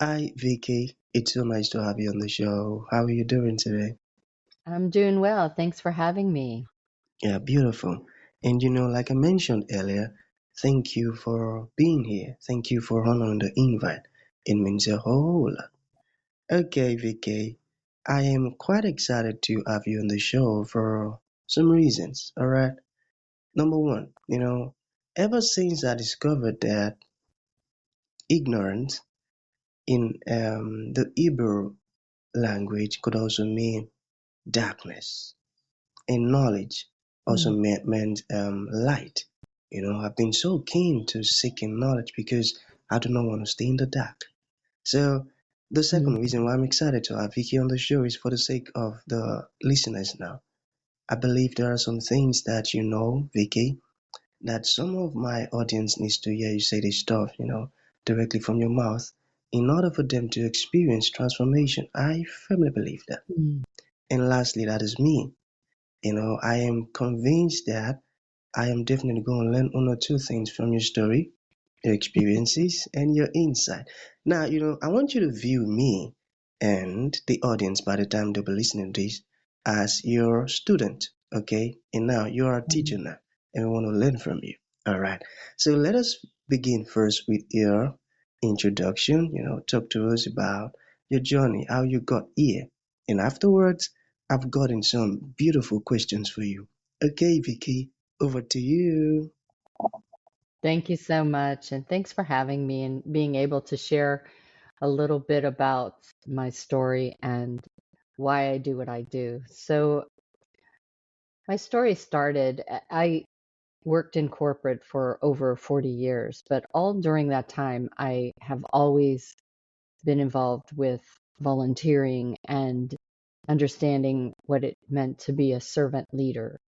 Hi, Vicky. It's so nice to have you on the show. How are you doing today? I'm doing well. Thanks for having me. Yeah, beautiful. And like I mentioned earlier, thank you for being here. Thank you for honoring the invite. It means a whole lot. Okay, Vicky. I am quite excited to have you on the show for some reasons. All right. Number one, ever since I discovered that ignorance in the Hebrew language could also mean darkness. And knowledge also Mm, meant light. I've been so keen to seeking knowledge because I do not want to stay in the dark. So the second mm, reason why I'm excited to have Vicky on the show is for the sake of the listeners now. I believe there are some things that Vicky, that some of my audience needs to hear you say this stuff, directly from your mouth in order for them to experience transformation. I firmly believe that. mm. And lastly, that is me. I am convinced that I am definitely going to learn one or two things from your story, your experiences, and your insight. Now, I want you to view me and the audience by the time they'll be listening to this as your student, okay? And now you are a teacher Mm. now, and we want to learn from you. All right. So let us begin first with your introduction. Talk to us about your journey, how you got here. And afterwards, I've gotten some beautiful questions for you. Okay, Vicky, over to you. Thank you so much. And thanks for having me and being able to share a little bit about my story and why I do what I do. So, my story started, I worked in corporate for over 40 years, but all during that time, I have always been involved with volunteering and understanding what it meant to be a servant leader.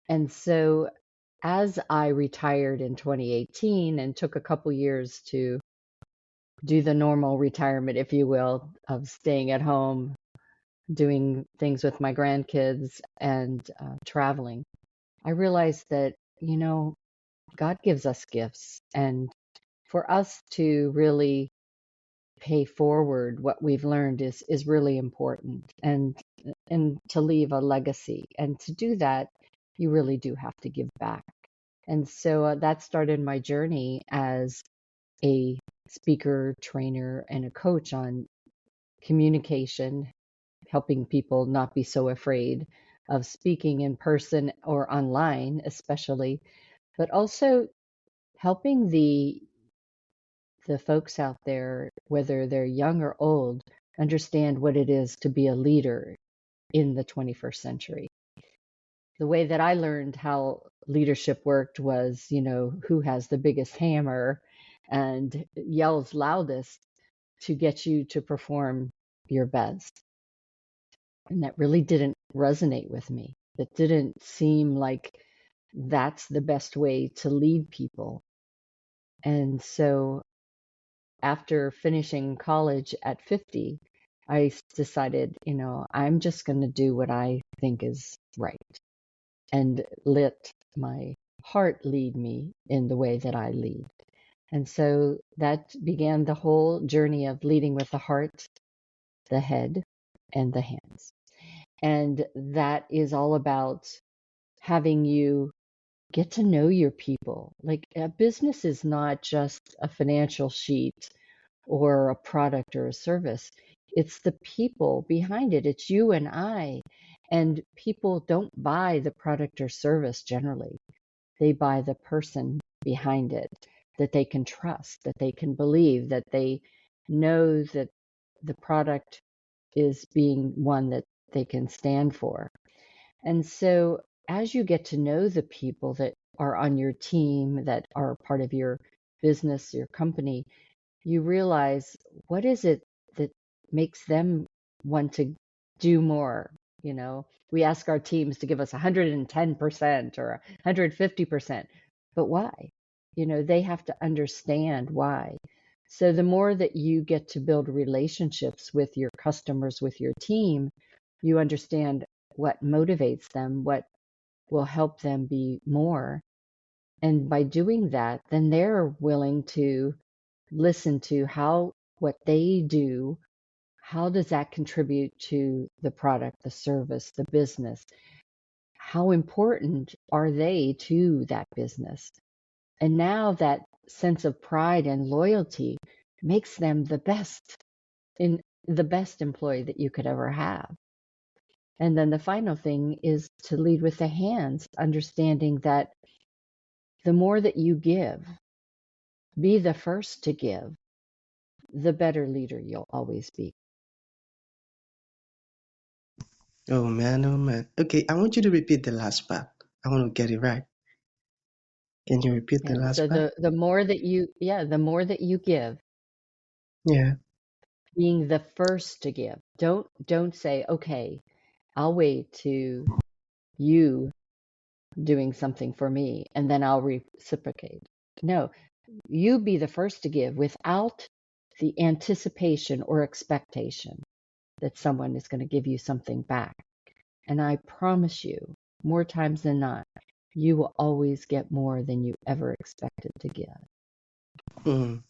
And so as I retired in 2018 and took a couple years to do the normal retirement, if you will, of staying at home, doing things with my grandkids and traveling, I realized that, God gives us gifts. And for us to really pay forward what we've learned is really important and to leave a legacy. And to do that, you really do have to give back. And so that started my journey as a speaker, trainer, and a coach on communication, helping people not be so afraid of speaking in person or online, especially, but also helping the folks out there, whether they're young or old, understand what it is to be a leader in the 21st century. The way that I learned how leadership worked was, who has the biggest hammer and yells loudest to get you to perform your best. And that really didn't resonate with me. It didn't seem like that's the best way to lead people. And so after finishing college at 50, I decided, I'm just going to do what I think is right and let my heart lead me in the way that I lead. And so that began the whole journey of leading with the heart, the head, and the hands. And that is all about having you get to know your people. Like a business is not just a financial sheet or a product or a service. It's the people behind it. It's you and I. And people don't buy the product or service generally. They buy the person behind it that they can trust, that they can believe, that they know that the product is being one that they can stand for. And so as you get to know the people that are on your team, that are part of your business, your company, you realize what is it that makes them want to do more. We ask our teams to give us 110% or 150%, but why? They have to understand why. So the more that you get to build relationships with your customers, with your team, you understand what motivates them, what will help them be more. And by doing that, then they're willing to listen to how what they do, how does that contribute to the product, the service, the business? How important are they to that business? And now that sense of pride and loyalty makes them the best employee that you could ever have. And then the final thing is to lead with the hands, understanding that the more that you give, be the first to give, the better leader you'll always be. Oh man, oh man. Okay, I want you to repeat the last part. I want to get it right. Can you repeat the Yeah. last So part? the more that the more that you give, Yeah. being the first to give. Don't say, okay, I'll wait to you doing something for me and then I'll reciprocate. No, you be the first to give without the anticipation or expectation that someone is going to give you something back. And I promise you, more times than not, you will always get more than you ever expected to get.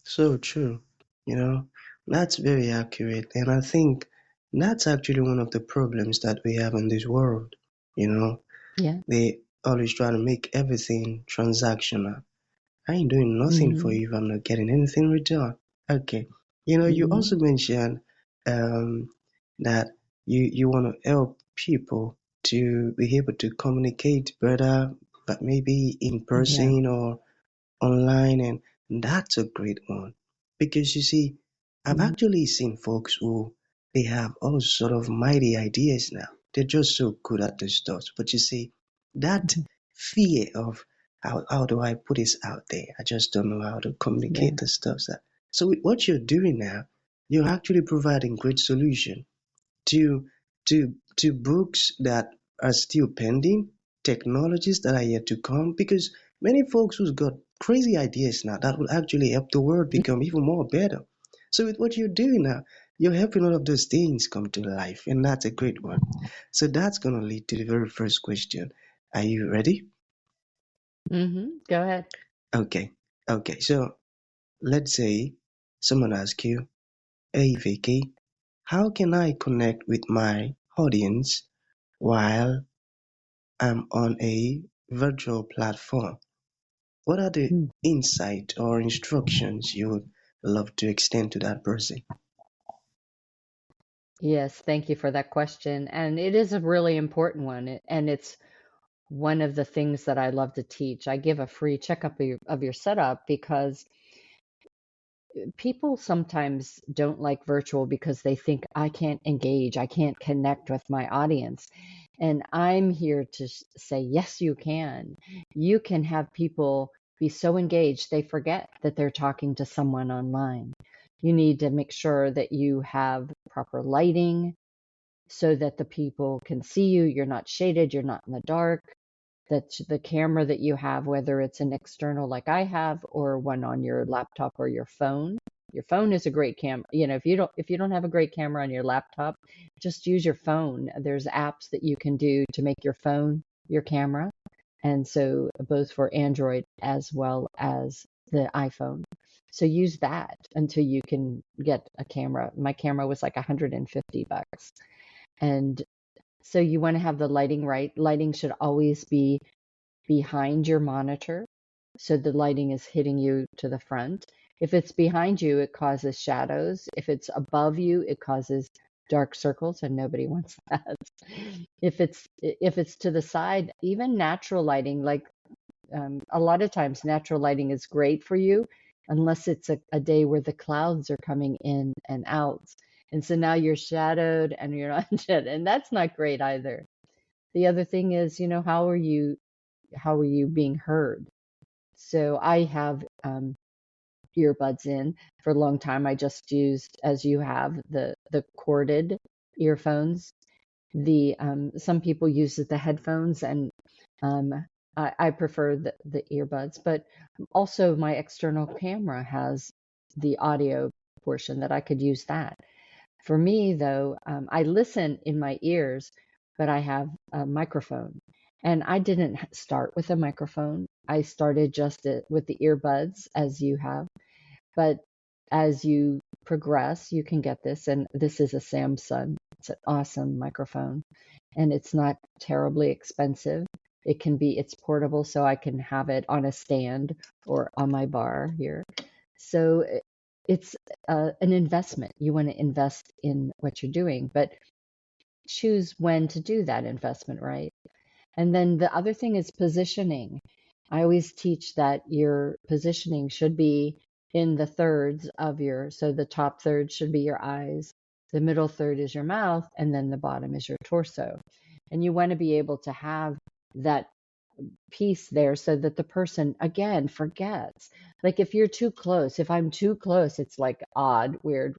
So true. You know, that's very accurate. And I think that's actually one of the problems that we have in this world. You know, Yeah. they always try to make everything transactional. I ain't doing nothing for Hmm. you if I'm not getting anything in return. Okay. You Hmm. also mentioned um, that you want to help people to be able to communicate better, but maybe in Yeah. person or online, and that's a great one. Because you see, I've Hmm. actually seen folks who they have all sort of mighty ideas now. They're just so good at this stuff. But you see, that fear of how do I put this out there? I just don't know how to Yeah. communicate the stuff. So with what you're doing now, you're actually providing great solution to to books that are still pending, technologies that are yet to come, because many folks who's got crazy ideas now that will actually help the world become even more better. So with what you're doing now, you're helping all of those things come to life, and that's a great one. So that's gonna lead to the very first question. Are you ready? Go ahead. Okay. Okay. So let's say someone asks you, "Hey Vicky, how can I connect with my audience while I'm on a virtual platform?" What are the Mm. insight or instructions you would love to extend to that person? Yes, thank you for that question. And it is a really important one. And it's one of the things that I love to teach. I give a free checkup of your setup because people sometimes don't like virtual because they think I can't engage, I can't connect with my audience. And I'm here to say, yes, you can. You can have people be so engaged they forget that they're talking to someone online. You need to make sure that you have proper lighting so that the people can see you. You're not shaded, you're not in the dark, that the camera that you have, whether it's an external like I have or one on your laptop or your phone. Your phone is a great camera. If you don't have a great camera on your laptop, just use your phone. There's apps that you can do to make your phone your camera. And so both for Android as well as the iPhone. So use that until you can get a camera. My camera was like $150. And so you want to have the lighting right. Lighting should always be behind your monitor, so the lighting is hitting you to the front. If it's behind you, it causes shadows. If it's above you, it causes dark circles, and nobody wants that. If it's to the side, even natural lighting, like a lot of times natural lighting is great for you, unless it's a day where the clouds are coming in and out. And so now you're shadowed and you're not shadowed, and that's not great either. The other thing is, how are you being heard? So I have earbuds in for a long time. I just used, as you have, the corded earphones. The some people use the headphones, and um, I prefer the earbuds. But also, my external camera has the audio portion that I could use that. For me, though, I listen in my ears, but I have a microphone. And I didn't start with a microphone. I started just with the earbuds, as you have. But as you progress, you can get this. And this is a Samsung. It's an awesome microphone, and it's not terribly expensive. It's portable, so I can have it on a stand or on my bar here. So it's an investment. You want to invest in what you're doing, but choose when to do that investment, right? And then the other thing is positioning. I always teach that your positioning should be in the thirds of so the top third should be your eyes, the middle third is your mouth, and then the bottom is your torso. And you want to be able to have that piece there so that the person, again, forgets. Like if you're too close, if I'm too close, it's like odd, weird.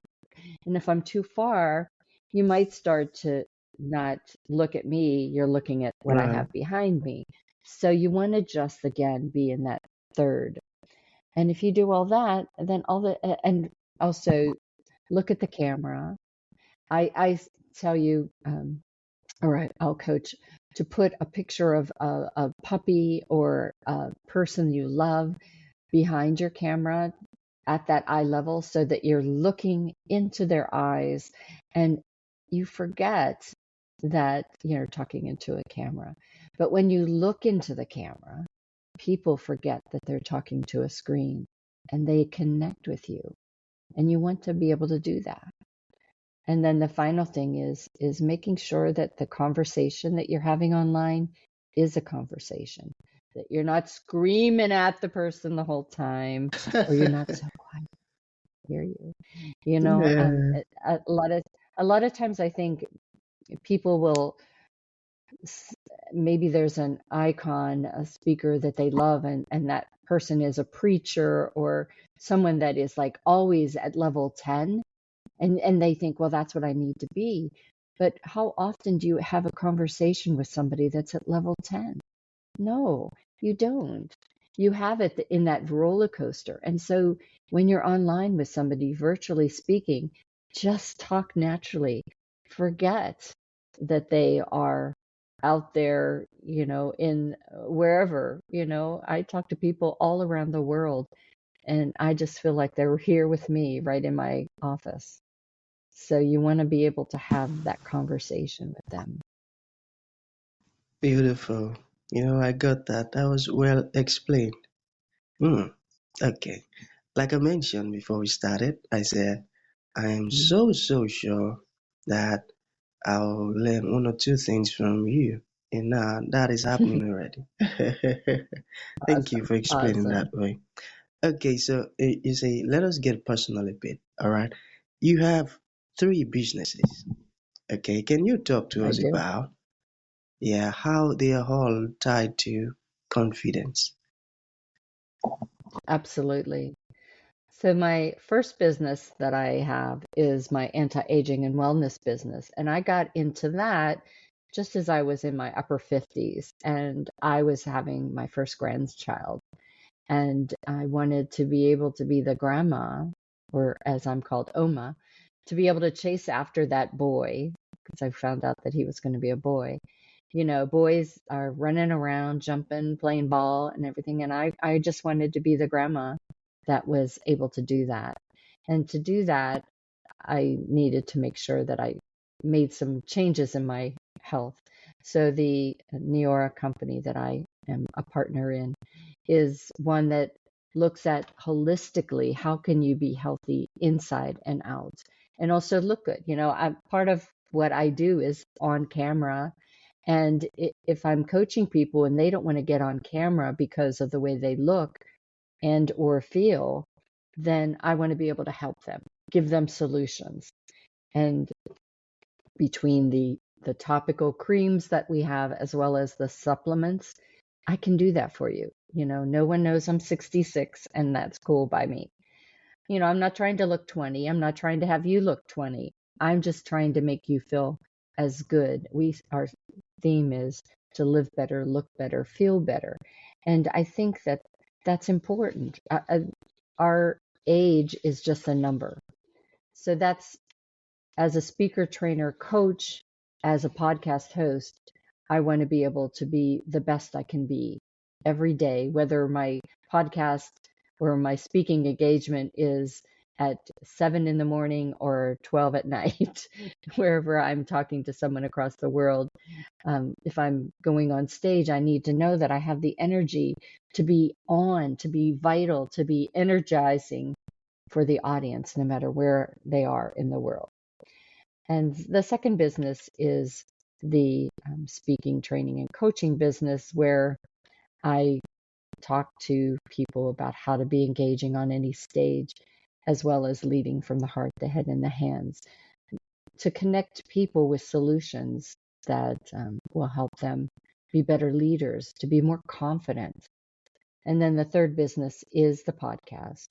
And if I'm too far, you might start to not look at me, you're looking at what I Right. have behind me. So you want to just, again, be in that third. And if you do all that, then and also look at the camera. I tell you, or I'll coach to put a picture of a puppy or a person you love behind your camera at that eye level so that you're looking into their eyes and you forget that you're talking into a camera. But when you look into the camera, people forget that they're talking to a screen and they connect with you. And you want to be able to do that. And then the final thing is making sure that the conversation that you're having online is a conversation, that you're not screaming at the person the whole time, or you're not so quiet to hear you. Yeah. A lot of times I think people will maybe there's an icon, a speaker that they love, and that person is a preacher or someone that is like always at level 10. And they think, well, that's what I need to be. But how often do you have a conversation with somebody that's at level 10? No, you don't. You have it in that roller coaster. And so when you're online with somebody virtually speaking, just talk naturally. Forget that they are out there, in wherever, I talk to people all around the world, and I just feel like they're here with me right in my office. So you want to be able to have that conversation with them. Beautiful. I got that. That was well explained. Hmm. Okay. Like I mentioned before we started, I said I am Mhm. so sure that I'll learn one or two things from you. And now that is happening already. Thank you Awesome. for explaining Awesome. that way. Okay, so you say, let us get personal a bit. All right. You have three businesses. Okay. Can you talk to I us do. about, yeah, how they are all tied to confidence? Absolutely. So my first business that I have is my anti-aging and wellness business. And I got into that just as I was in my upper 50s and I was having my first grandchild. And I wanted to be able to be the grandma, or as I'm called, Oma, to be able to chase after that boy, because I found out that he was going to be a boy. Boys are running around, jumping, playing ball, and everything. And I just wanted to be the grandma that was able to do that. And to do that, I needed to make sure that I made some changes in my health. So the Neora company that I am a partner in is one that looks at holistically how can you be healthy inside and out and also look good. Part of what I do is on camera, and if I'm coaching people and they don't want to get on camera because of the way they look and or feel, then I want to be able to help them, give them solutions. And between the topical creams that we have as well as the supplements, I can do that for you. No one knows I'm 66, and that's cool by me. I'm not trying to look 20. I'm not trying to have you look 20. I'm just trying to make you feel as good. Our theme is to live better, look better, feel better. And I think that that's important. Our age is just a number. So that's, as a speaker, trainer, coach, as a podcast host, I want to be able to be the best I can be every day, whether my podcast or my speaking engagement is at 7 in the morning or 12 at night, wherever I'm talking to someone across the world. If I'm going on stage, I need to know that I have the energy to be on, to be vital, to be energizing for the audience, no matter where they are in the world. And the second business is the speaking, training, and coaching business, where I talk to people about how to be engaging on any stage, as well as leading from the heart, the head, and the hands, to connect people with solutions that will help them be better leaders, to be more confident. And then the third business is the podcast.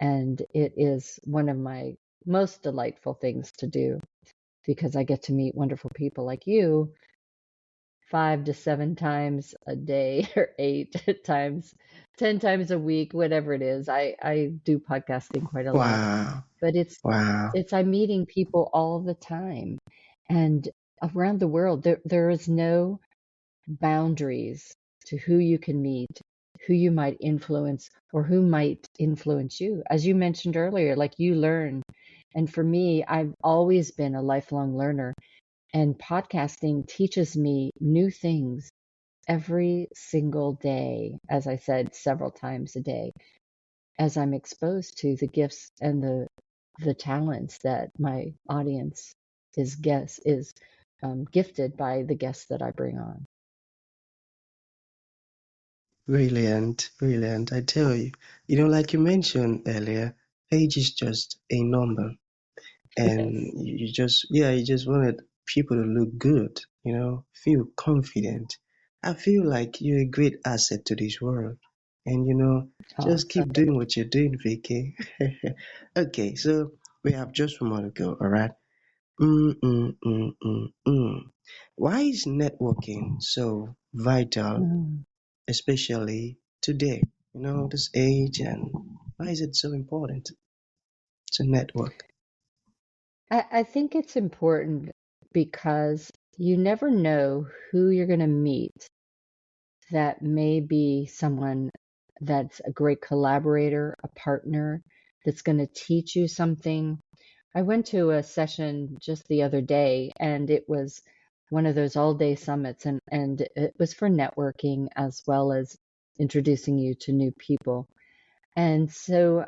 And it is one of my most delightful things to do, because I get to meet wonderful people like you 5 to 7 times a day, or 8 times, 10 times a week, whatever it is. I do podcasting quite a lot, Wow. but Wow. I'm meeting people all the time, and around the world. There is no boundaries to who you can meet, who you might influence, or who might influence you. As you mentioned earlier, like, you learn. And for me, I've always been a lifelong learner, and podcasting teaches me new things every single day, as I said, several times a day, as I'm exposed to the gifts and the talents that my audience is gifted by the guests that I bring on. Brilliant, brilliant. I tell you, like you mentioned earlier, age is just a number. And Yes. you just wanted people to look good, feel confident. I feel like you're a great asset to this world. And Oh, just keep doing what you're doing, Vicky. Okay, so we have just one more to go, all right? Why is networking so vital, mm. especially today? This age, and why is it so important to network? I think it's important because you never know who you're going to meet that may be someone that's a great collaborator, a partner, that's going to teach you something. I went to a session just the other day, and it was one of those all-day summits, and it was for networking as well as introducing you to new people. And so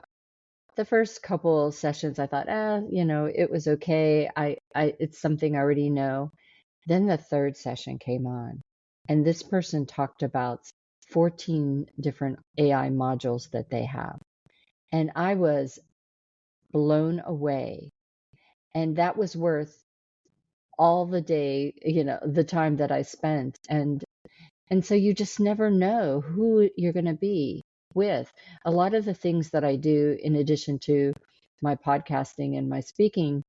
the first couple sessions, I thought, it was okay. It's something I already know. Then the third session came on, and this person talked about 14 different AI modules that they have. And I was blown away. And that was worth all the day, the time that I spent. And so you just never know who you're going to be with. A lot of the things that I do, in addition to my podcasting and my speaking,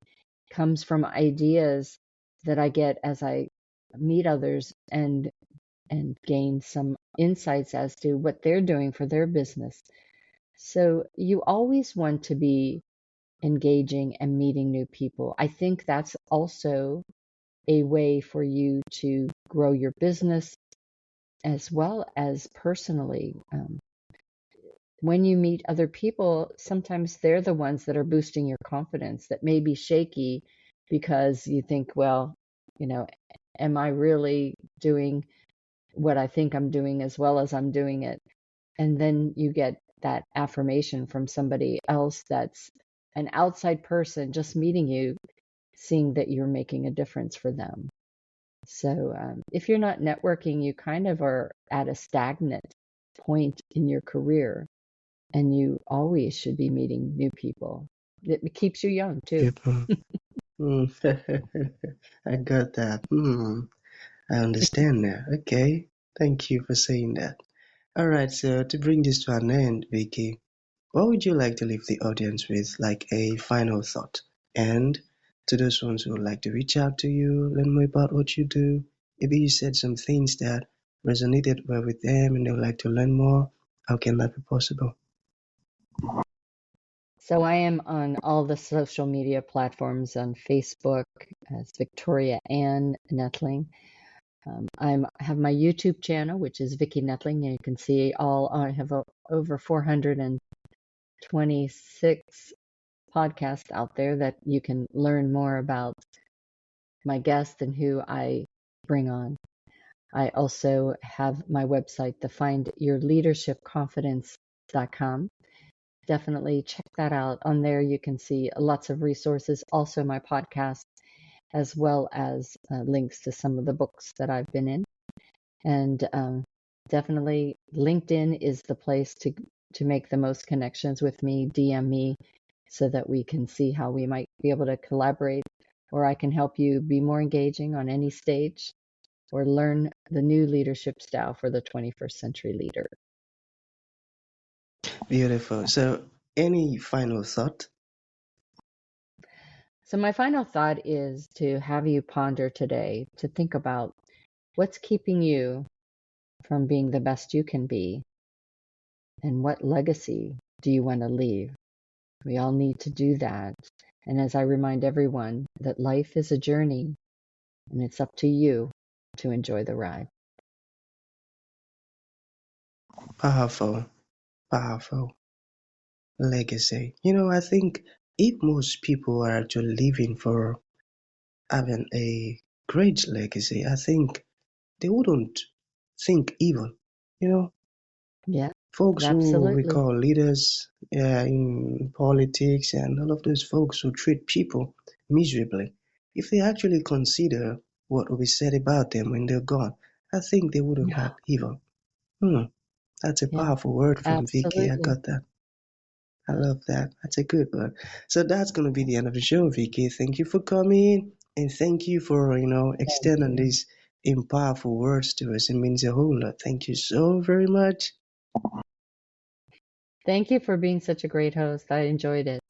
comes from ideas that I get as I meet others, and gain some insights as to what they're doing for their business. So you always want to be engaging and meeting new people. I think that's also a way for you to grow your business as well as personally. When you meet other people, sometimes they're the ones that are boosting your confidence, that may be shaky because you think, well, you know, am I really doing what I think I'm doing as well as I'm doing it? And then you get that affirmation from somebody else that's an outside person just meeting you, seeing that you're making a difference for them. So if you're not networking, you kind of are at a stagnant point in your career, and you always should be meeting new people. It keeps you young too. People. Hmm. I got that. I understand now. Okay. Thank you for saying that. All right, so to bring this to an end, Vicky, what would you like to leave the audience with, like a final thought? And to those ones who would like to reach out to you, learn more about what you do, maybe you said some things that resonated well with them and they would like to learn more, how can that be possible? So I am on all the social media platforms, on Facebook as Victoria Ann Noethling. I have my YouTube channel, which is Vicki Noethling, and you can see I have over 426 podcasts out there that you can learn more about my guests and who I bring on. I also have my website, findyourleadershipconfidence.com. Definitely check that out. On there, you can see lots of resources, also my podcast, as well as links to some of the books that I've been in. And definitely LinkedIn is the place to make the most connections with me. DM me so that we can see how we might be able to collaborate, or I can help you be more engaging on any stage or learn the new leadership style for the 21st century leader. Beautiful. So, any final thought? So my final thought is to have you ponder today, to think about what's keeping you from being the best you can be, and what legacy do you want to leave? We all need to do that. And as I remind everyone that life is a journey and it's up to you to enjoy the ride. Powerful, powerful legacy. I think if most people are actually living for having a great legacy, I think they wouldn't think evil. You know, Yeah, folks who we absolutely. call leaders in politics and all of those folks who treat people miserably, if they actually consider what will be said about them when they're gone, I think they wouldn't Yeah, have evil. Hmm, that's a yeah, powerful word from Vicky. I absolutely. got that. I love that. That's a good one. So that's going to be the end of the show, Vicky. Thank you for coming and thank you for, Thank extending you. these powerful words to us. It means a whole lot. Thank you so very much. Thank you for being such a great host. I enjoyed it.